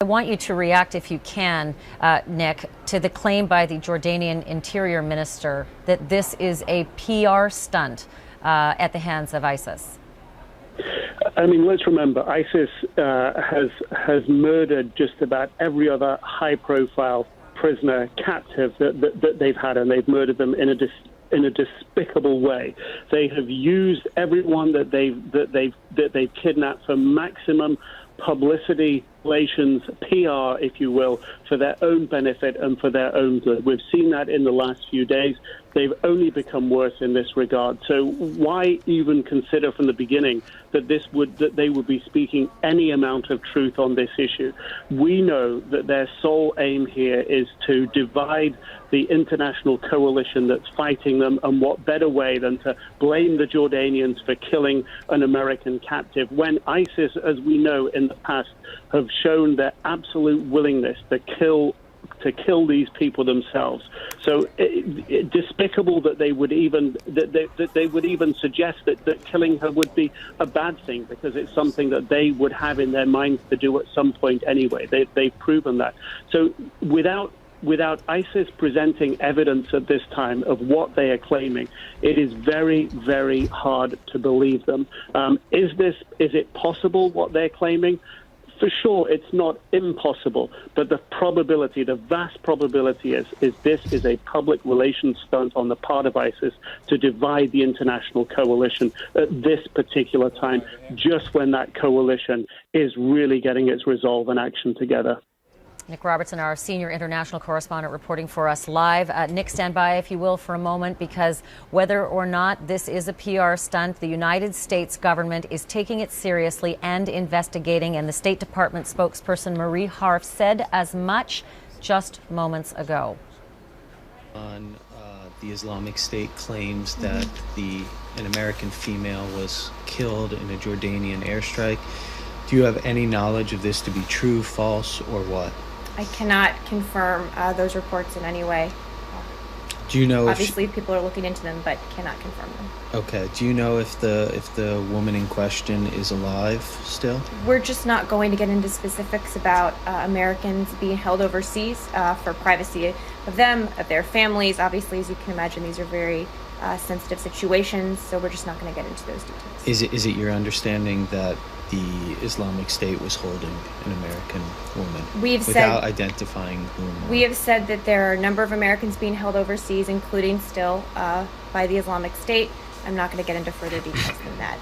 I want you to react, if you can, Nick, to the claim by the Jordanian Interior Minister that this is a PR stunt at the hands of ISIS. I mean, let's remember, ISIS has murdered just about every other high-profile prisoner captive that they've had, and they've murdered them in a despicable way. They have used everyone that they've kidnapped for maximum publicity, relations, PR, if you will, for their own benefit and for their own good. We've seen that in the last few days. They've only become worse in this regard. So why even consider from the beginning that they would be speaking any amount of truth on this issue? We know that their sole aim here is to divide the international coalition that's fighting them, and what better way than to blame the Jordanians for killing an American captive, when ISIS, as we know in the past, have shown their absolute willingness to kill these people themselves. So despicable that they would even suggest that killing her would be a bad thing, because it's something that they would have in their minds to do at some point anyway. They've proven that. So without ISIS presenting evidence at this time of what they are claiming, it is very, very hard to believe them. Is it possible what they're claiming? For sure, it's not impossible, but the vast probability is this is a public relations stunt on the part of ISIS to divide the international coalition at this particular time, just when that coalition is really getting its resolve and action together. Nick Robertson, our senior international correspondent, reporting for us live. Nick, stand by, if you will, for a moment, because whether or not this is a PR stunt, the United States government is taking it seriously and investigating, and the State Department spokesperson Marie Harf said as much just moments ago. The Islamic State claims that an American female was killed in a Jordanian airstrike. Do you have any knowledge of this to be true, false, or what? I cannot confirm those reports in any way. Do you know? Obviously, people are looking into them, but cannot confirm them. Okay. Do you know if the woman in question is alive still? We're just not going to get into specifics about Americans being held overseas for privacy of them, of their families. Obviously, as you can imagine, these are very sensitive situations, so we're just not going to get into those details. Is it your understanding that the Islamic State was holding an American woman without identifying whom? We have said that there are a number of Americans being held overseas, including still by the Islamic State. I'm not going to get into further details than that.